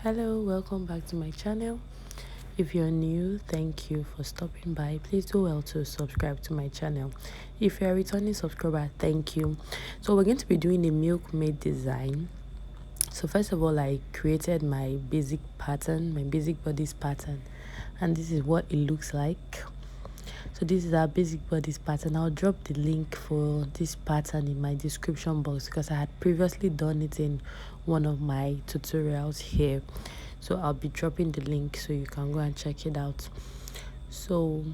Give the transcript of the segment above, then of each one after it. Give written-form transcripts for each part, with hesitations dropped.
Hello, welcome back to my channel. If you're new, thank you for stopping by. Please do well to subscribe to my channel. If you're a returning subscriber, thank you. So we're going to be doing a Milkmaid design. So first of all, I created my basic pattern, my basic bodice pattern, and this is what it looks like. So this is our basic bodice pattern. I'll drop the link for this pattern in my description box because I had previously done it in one of my tutorials here. So I'll be dropping the link so you can go and check it out. So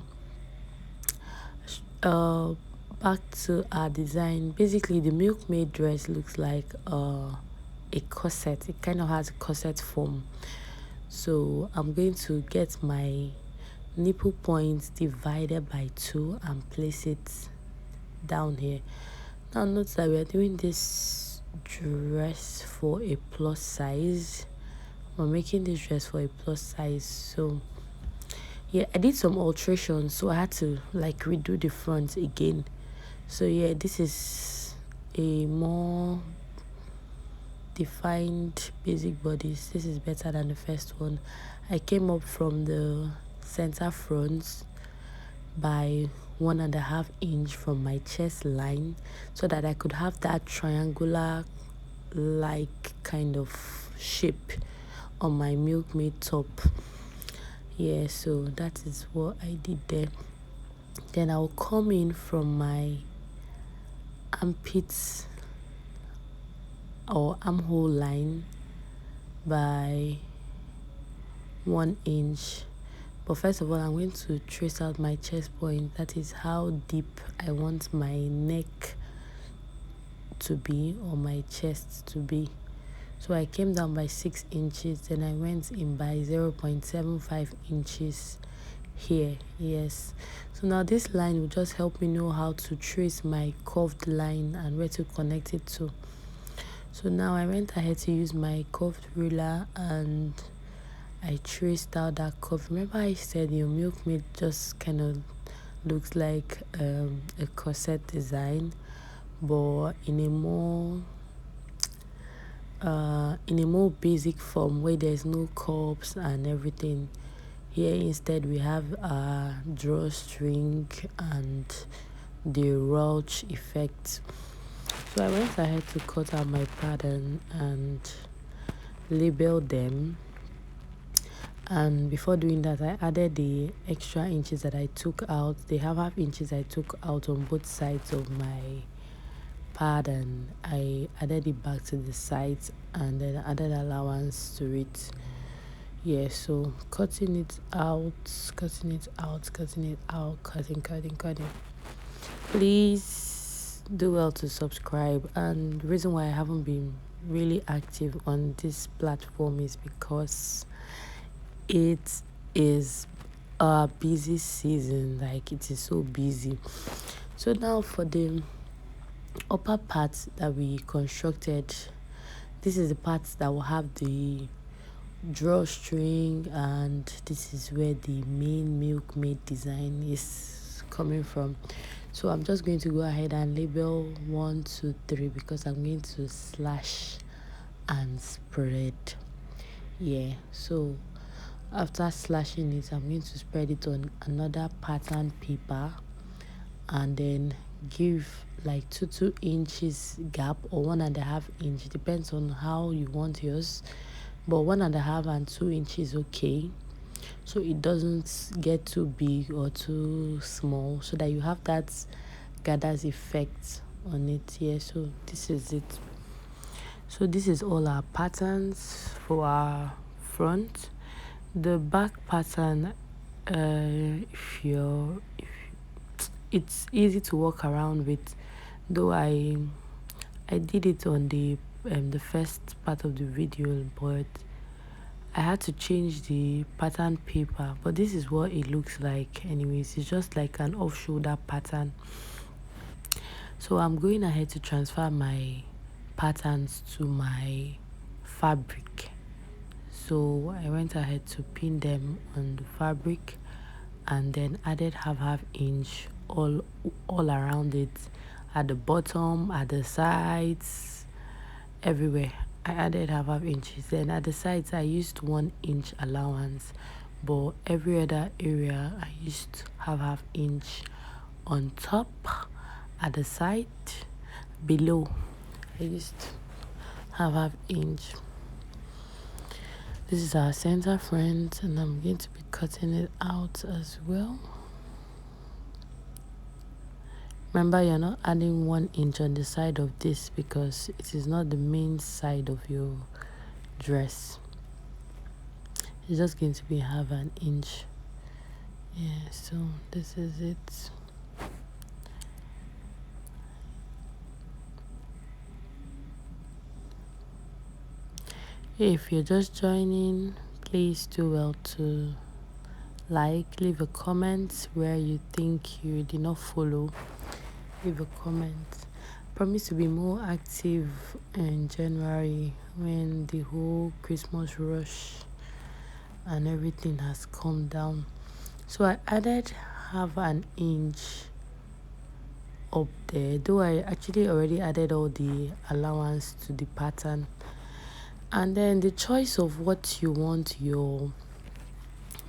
back to our design. Basically, the Milkmaid dress looks like a corset. It kind of has a corset form. So I'm going to get my nipple points divided by 2 and place it down here. Now note that we are doing this dress for a plus size. We're making this dress for a plus size. So yeah, I did some alterations, so I had to like redo the front again. So yeah, this is a more defined basic bodice. This is better than the first one. I came up from the center front by 1.5 inch from my chest line so that I could have that triangular like kind of shape on my Milkmaid top. Yeah, so that is what I did there. Then I'll come in from my armpits or armhole line by 1 inch. But first of all, I'm going to trace out my chest point. That is how deep I want my neck to be or my chest to be. So I came down by 6 inches, then I went in by 0.75 inches here. Yes, so now this line will just help me know how to trace my curved line and where to connect it to. So now I went ahead to use my curved ruler and I traced out that curve. Remember I said your Milkmaid just kind of looks like a corset design, but in a more basic form where there's no curves and everything. Here instead we have a drawstring and the ruche effect. So I went ahead to cut out my pattern and label them. And before doing that, I added the extra inches that I took out, the half inches I took out on both sides of my pattern. I added it back to the sides and then added allowance to it. Yeah, so cutting it out, cutting, please do well to subscribe. And the reason why I haven't been really active on this platform is because it is a busy season. Like, it is so busy. So now for the upper part that we constructed, this is the part that will have the drawstring, and this is where the main Milkmaid design is coming from. So I'm just going to go ahead and label 1, 2, 3 because I'm going to slash and spread. Yeah, so after slashing it, I'm going to spread it on another pattern paper and then give like 2 inches gap or 1.5 inch, depends on how you want yours, but 1.5 and 2 inches okay, so it doesn't get too big or too small, so that you have that gathers effect on it. Yeah, so this is it. So this is all our patterns for our front. The back pattern, it's easy to walk around with, though I did it on the first part of the video, but I had to change the pattern paper. But this is what it looks like anyways. It's just like an off shoulder pattern. So I'm going ahead to transfer my patterns to my fabric. So I went ahead to pin them on the fabric and then added half inch all around it, at the bottom, at the sides, everywhere. I added half inches. Then at the sides I used 1 inch allowance, but every other area I used half inch on top, at the side, below I used half inch. This is our center front, and I'm going to be cutting it out as well. Remember, you're not adding 1 inch on the side of this because it is not the main side of your dress. It's just going to be half an inch. Yeah, so this is it. If you're just joining, please do well to leave a comment where you think you did not follow. Leave a comment. Promise to be more active in January when the whole Christmas rush and everything has calmed down. So I added half an inch up there, though I actually already added all the allowance to the pattern. And then the choice of what you want your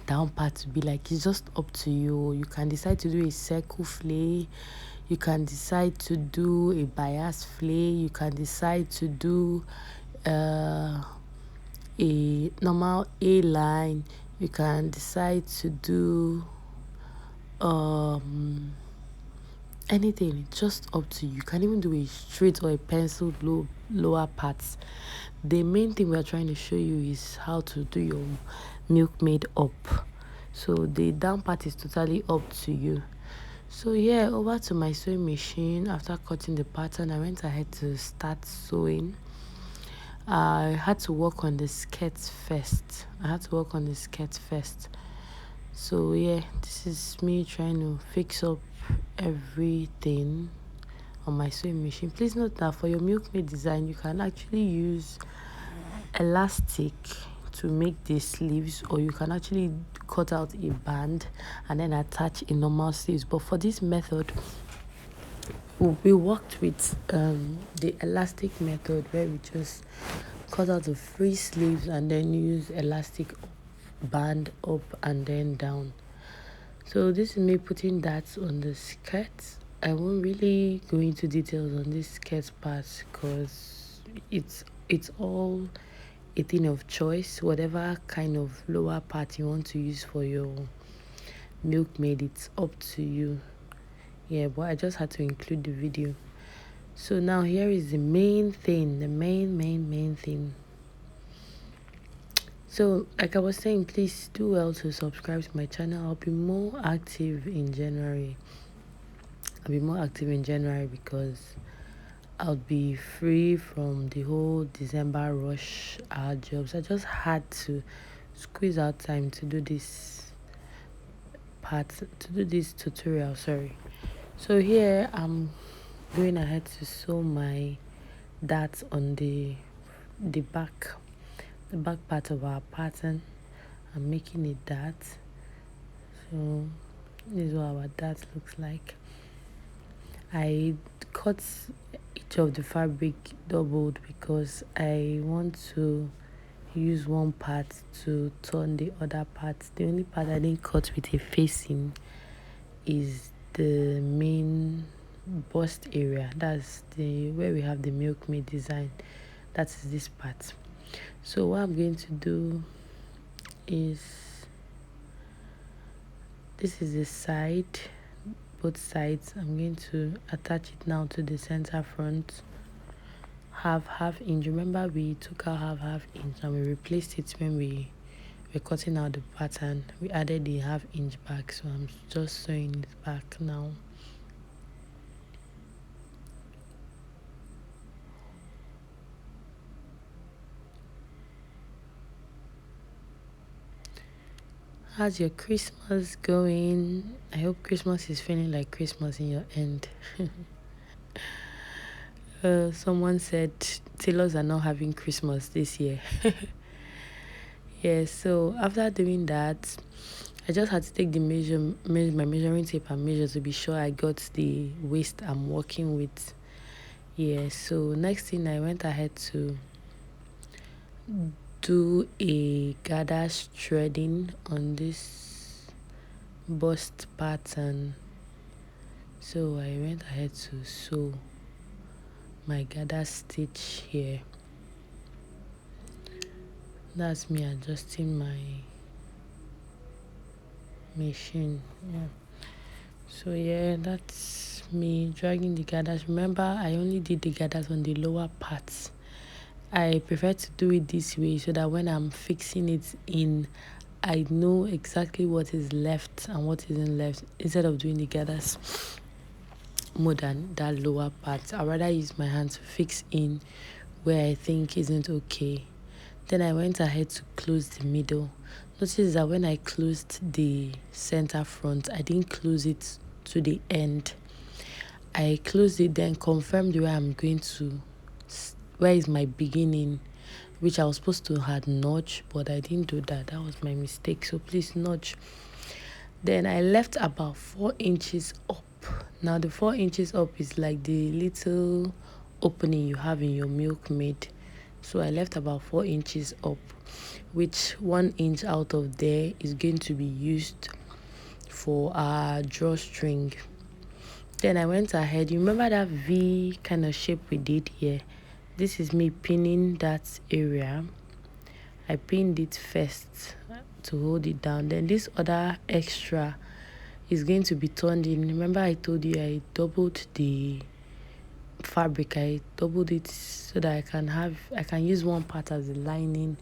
down part to be like is just up to you. You can decide to do a circle flay, you can decide to do a bias flay, you can decide to do a normal A line, you can decide to do anything. It's just up to you. You can even do a straight or a pencil lower parts. The main thing we're trying to show you is how to do your Milkmaid up. So the down part is totally up to you. So yeah, over to my sewing machine. After cutting the pattern, I went ahead to start sewing. I had to work on the skirts first. So yeah, this is me trying to fix up everything on my sewing machine. Please note that for your Milkmaid design, you can actually use elastic to make the sleeves, or you can actually cut out a band and then attach a normal sleeves. But for this method, we worked with the elastic method, where we just cut out the free sleeves and then use elastic band up and then down. So this is me putting that on the skirt. I won't really go into details on this skirt part because it's all a thing of choice. Whatever kind of lower part you want to use for your Milkmaid, it's up to you. Yeah, but I just had to include the video. So now here is the main thing, the main thing. So like I was saying, please do well to subscribe to my channel. I'll be more active in January because I'll be free from the whole December rush hour jobs. I just had to squeeze out time to do this tutorial, sorry. So here I'm going ahead to sew my darts on the back part of our pattern. I'm making a dart. So this is what our dart looks like. I cut each of the fabric doubled because I want to use one part to turn the other part. The only part I didn't cut with a facing is the main bust area. That's the where we have the Milkmaid design. That is this part. So what I'm going to do is, this is the side, both sides. I'm going to attach it now to the center front. Half inch. Remember, we took out half inch and we replaced it when we were cutting out the pattern. We added the half inch back, so I'm just sewing it back now. How's your Christmas going? I hope Christmas is feeling like Christmas in your end. Someone said tailors are not having Christmas this year. Yeah, so after doing that, I just had to take the my measuring tape and measure to be sure I got the waist I'm working with. Yeah, so next thing I went ahead to do a gather threading on this bust pattern, so I went ahead to sew my gather stitch here. That's me adjusting my machine. Yeah. So yeah, that's me dragging the gathers. Remember, I only did the gathers on the lower parts. I prefer to do it this way so that when I'm fixing it in, I know exactly what is left and what isn't left, instead of doing the gathers more than that lower part. I'd rather use my hand to fix in where I think isn't okay. Then I went ahead to close the middle. Notice that when I closed the center front, I didn't close it to the end. I closed it, then confirmed where I'm going to, where is my beginning, which I was supposed to had notch, but I didn't do that. That was my mistake. So please notch. Then I left about 4 inches up. Now the 4 inches up is like the little opening you have in your Milkmaid. So I left about 4 inches up, which 1 inch out of there is going to be used for our drawstring. Then I went ahead. You remember that V kind of shape we did here? This is me pinning that area. I pinned it first to hold it down. Then this other extra is going to be turned in. Remember I told you I doubled the fabric. I doubled it so that I can use one part as the lining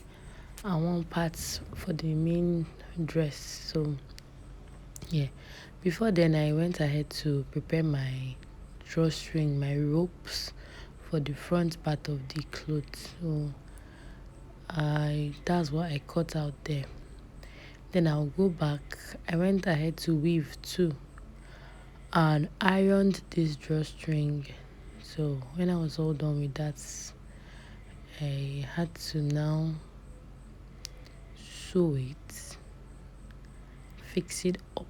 and one part for the main dress. So yeah, before then I went ahead to prepare my drawstring, my ropes for the front part of the clothes. So that's what I cut out there. Then I'll go back. I went ahead to weave too and ironed this drawstring. So when I was all done with that, I had to now sew it, fix it up.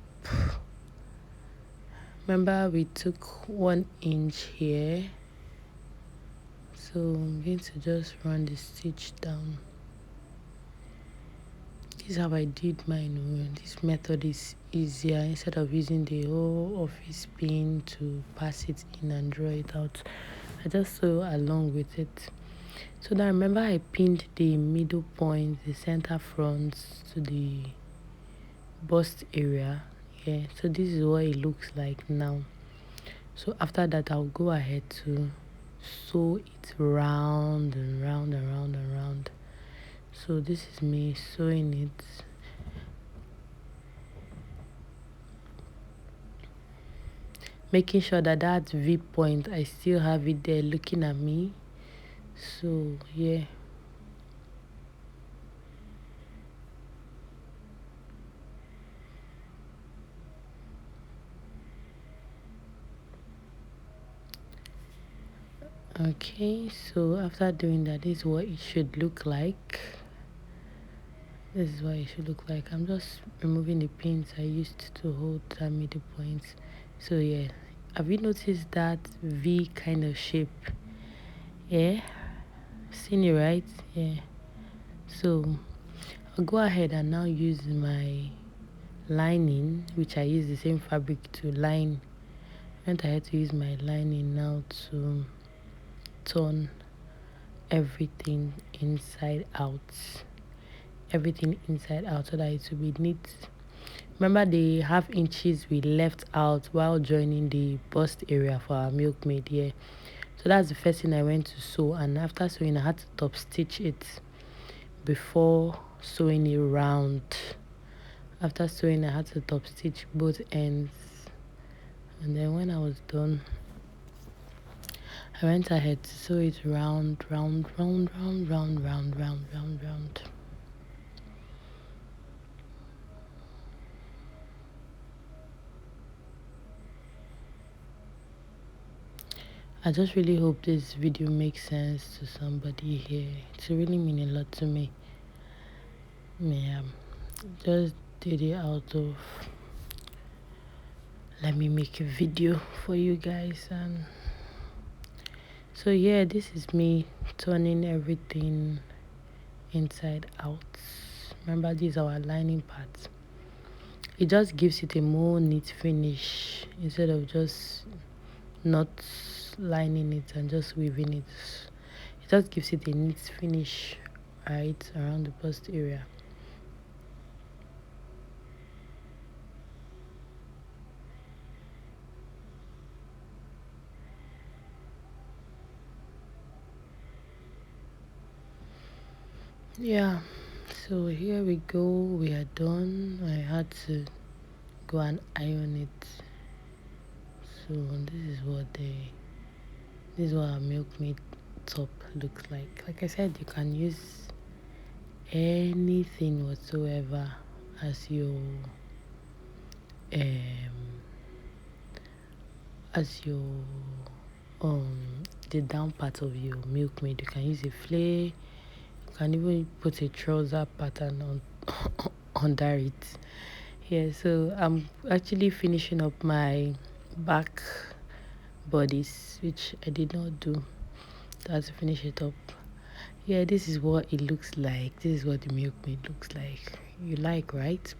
Remember we took 1 inch here, so I'm going to just run the stitch down. This is how I did mine. This method is easier instead of using the whole office pin to pass it in and draw it out. I just sew along with it. So now remember I pinned the middle point, the center front to the bust area. Yeah, so this is what it looks like now. So after that I'll go ahead to sew it round and round and round and round. So this is me sewing it. Making sure that that V point, I still have it there looking at me. So yeah. Okay, so after doing that, this is what it should look like. This is what it should look like. I'm just removing the pins I used to hold that middle point. So yeah, have you noticed that V kind of shape? Yeah, seen it, right? Yeah. So I'll go ahead and now use my lining, which I use the same fabric to line. And I had to use my lining now to turn everything inside out. Everything inside out so that it will be neat. Remember the half inches we left out while joining the bust area for our Milkmaid here. So that's the first thing I went to sew, and after sewing I had to top stitch it before sewing it round. After sewing I had to top stitch both ends, and then when I was done I went ahead to sew it round, round, round, round, round, round, round, round, round. I just really hope this video makes sense to somebody here. It's really mean a lot to me. Yeah, just did it out of let me make a video for you guys. And so yeah, this is me turning everything inside out. Remember, these are our lining parts. It just gives it a more neat finish instead of just not lining it and just weaving it. It just gives it a neat finish right around the bust area. Yeah, so here we go. We are done. I had to go and iron it. So this is what our Milkmaid top looks like. Like I said, you can use anything whatsoever as your um as your the down part of your Milkmaid. You can use a flare. You can even put a trouser pattern on under it. Yeah, so I'm actually finishing up my back bodies, which I did not do. So I had to finish it up. Yeah, this is what it looks like. This is what the Milkmaid looks like. You like, right?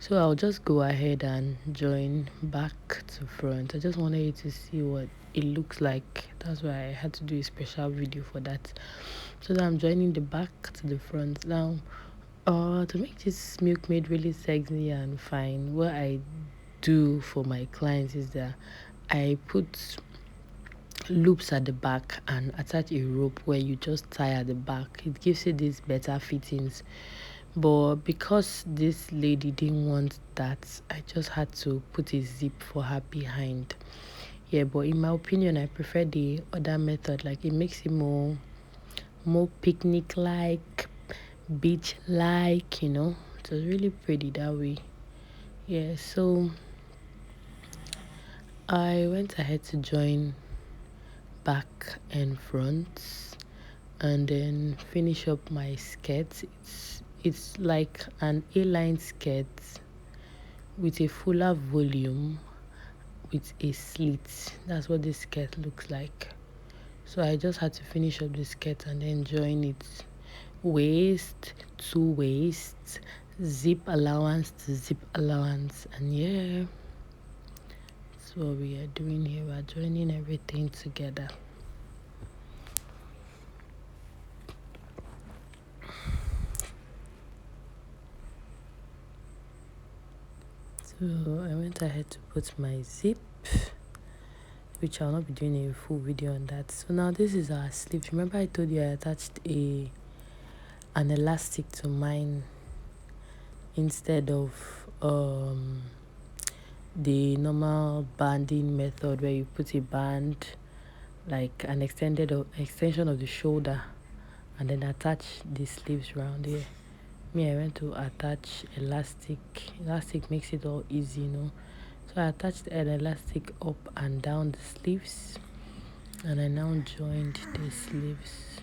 So I'll just go ahead and join back to front. I just wanted you to see what it looks like. That's why I had to do a special video for that. So that I'm joining the back to the front. Now, to make this Milkmaid really sexy and fine, what I do for my clients is that I put loops at the back and attach a rope where you just tie at the back. It gives you these better fittings. But because this lady didn't want that, I just had to put a zip for her behind. Yeah, but in my opinion, I prefer the other method. Like, it makes it more picnic like, beach like, it was really pretty that way. Yeah, so I went ahead to join back and front and then finish up my skirt. It's like an A-line skirt with a fuller volume with a slit. That's what this skirt looks like. So I just had to finish up the skirt and then join it. Waist to waist, zip allowance to zip allowance, and yeah, that's what we are doing here. We're joining everything together. So I went ahead to put my zip, which I'll not be doing a full video on that. So now this is our sleeve. Remember I told you I attached an elastic to mine instead of the normal banding method where you put a band like an extension of the shoulder and then attach the sleeves around here. Me, I went to attach elastic. Elastic makes it all easy. So I attached an elastic up and down the sleeves and I now joined the sleeves.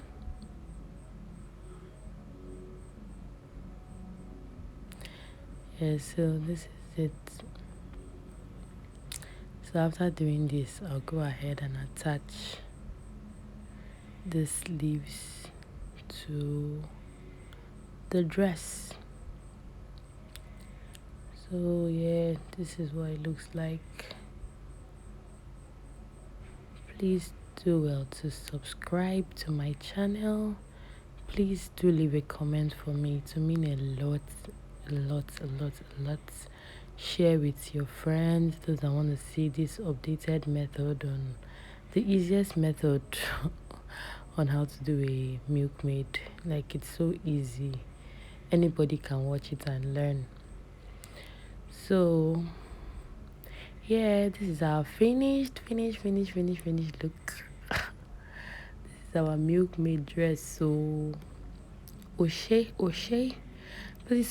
Yeah, so this is it. So after doing this, I'll go ahead and attach the sleeves to the dress. So yeah, this is what it looks like. Please do well to subscribe to my channel. Please do leave a comment for me. To mean a lot, a lot, a lot, a lot. Share with your friends, those that want to see this updated method on the easiest method on how to do a Milkmaid. Like, it's so easy. Anybody can watch it and learn. So yeah, this is our finished look. This is our Milkmaid dress. So O'Shea, please